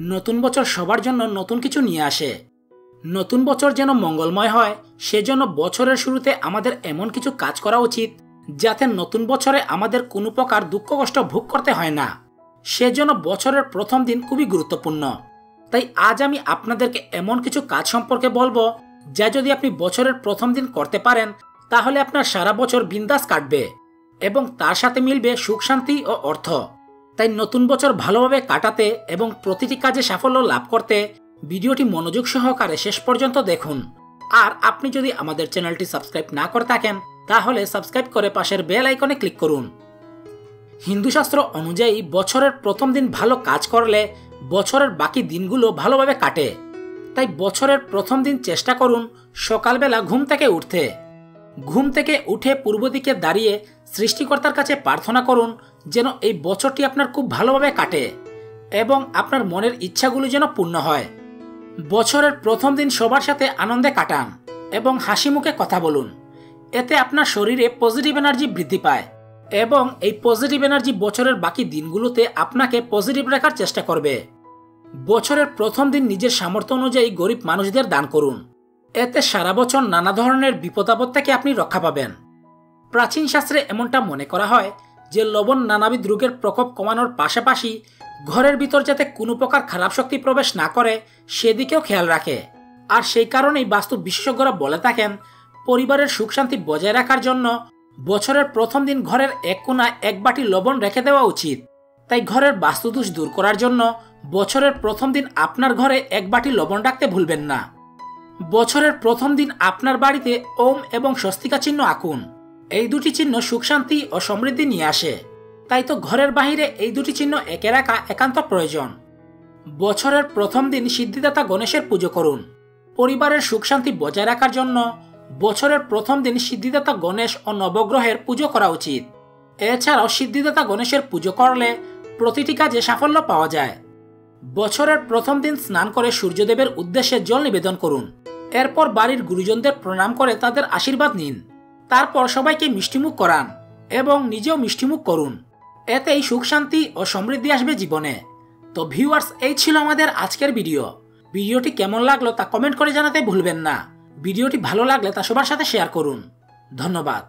নতুন বছর সবার জন্য নতুন কিছু নিয়ে আসে। নতুন বছর যেন মঙ্গলময় হয়, সেজন্য বছরের শুরুতে আমাদের এমন কিছু কাজ করা উচিত যাতে নতুন বছরে আমাদের কোনো প্রকার দুঃখ কষ্ট ভোগ করতে হয় না। সেজন্য বছরের প্রথম দিন খুবই গুরুত্বপূর্ণ। তাই আজ আমি আপনাদেরকে এমন কিছু কাজ সম্পর্কে বলবো যা যদি আপনি বছরের প্রথম দিন করতে পারেন তাহলে আপনার সারা বছর বিন্দাস কাটবে এবং তার সাথে মিলবে সুখ শান্তি ও অর্থ। তাই নতুন বছর ভালোভাবে কাটাতে এবং প্রতিটি কাজে সাফল্য লাভ করতে ভিডিওটি মনোযোগ সহকারে শেষ পর্যন্ত দেখুন। আর আপনি যদি আমাদের চ্যানেলটি সাবস্ক্রাইব না করে থাকেন তাহলে সাবস্ক্রাইব করে পাশের বেল আইকনে ক্লিক করুন। হিন্দু শাস্ত্র অনুযায়ী বছরের প্রথম দিন ভালো কাজ করলে বছরের বাকি দিনগুলো ভালোভাবে কাটে। তাই বছরের প্রথম দিন চেষ্টা করুন সকালবেলা ঘুম থেকে উঠতে। ঘুম থেকে উঠে পূর্ব দিকে দাঁড়িয়ে সৃষ্টিকর্তার কাছে প্রার্থনা করুন যেন এই বছরটি আপনার খুব ভালোভাবে কাটে এবং আপনার মনের ইচ্ছাগুলো যেন পূর্ণ হয়। বছরের প্রথম দিন সবার সাথে আনন্দে কাটান এবং হাসি মুখে কথা বলুন। এতে আপনার শরীরে পজিটিভ এনার্জি বৃদ্ধি পায় এবং এই পজিটিভ এনার্জি বছরের বাকি দিনগুলোতে আপনাকে পজিটিভ রাখার চেষ্টা করবে। বছরের প্রথম দিন নিজের সামর্থ্য অনুযায়ী গরিব মানুষদের দান করুন। এতে সারা বছর নানা ধরনের বিপদাপদ থেকে আপনি রক্ষা পাবেন। প্রাচীন শাস্ত্রে এমনটা মনে করা হয় যে লবণ নানাবিধ রোগের প্রকোপ কমানোর পাশাপাশি ঘরের ভিতর যাতে কোনো প্রকার খারাপ শক্তি প্রবেশ না করে সেদিকেও খেয়াল রাখে। আর সেই কারণেই বাস্তু বিশেষজ্ঞরা বলে থাকেন পরিবারের সুখ শান্তি বজায় রাখার জন্য বছরের প্রথম দিন ঘরের এক কোণায় এক বাটি লবণ রেখে দেওয়া উচিত। তাই ঘরের বাস্তুদোষ দূর করার জন্য বছরের প্রথম দিন আপনার ঘরে এক বাটি লবণ রাখতে ভুলবেন না। বছরের প্রথম দিন আপনার বাড়িতে ওম এবং স্বস্তিকা চিহ্ন আঁকুন। এই দুটি চিহ্ন সুখ শান্তি ও সমৃদ্ধি নিয়ে আসে। তাই তো ঘরের বাহিরে এই দুটি চিহ্ন এঁকে রাখা একান্ত প্রয়োজন। বছরের প্রথম দিন সিদ্ধিদাতা গণেশের পুজো করুন। পরিবারের সুখ শান্তি বজায় রাখার জন্য বছরের প্রথম দিন সিদ্ধিদাতা গণেশ ও নবগ্রহের পুজো করা উচিত। এছাড়াও সিদ্ধিদাতা গণেশের পুজো করলে প্রতিটি কাজে সাফল্য পাওয়া যায়। বছরের প্রথম দিন স্নান করে সূর্যদেবের উদ্দেশ্যে জল নিবেদন করুন। এরপর বাড়ির গুরুজনদের প্রণাম করে তাদের আশীর্বাদ নিন। তারপর সবাইকে মিষ্টিমুখ করান এবং নিজেও মিষ্টিমুখ করুন। এতেই সুখ শান্তি ও সমৃদ্ধি আসবে জীবনে। তো ভিউয়ার্স, এই ছিল আমাদের আজকের ভিডিওটি কেমন লাগলো তা কমেন্ট করে জানাতে ভুলবেন না। ভিডিওটি ভালো লাগলে তা সবার সাথে শেয়ার করুন। ধন্যবাদ।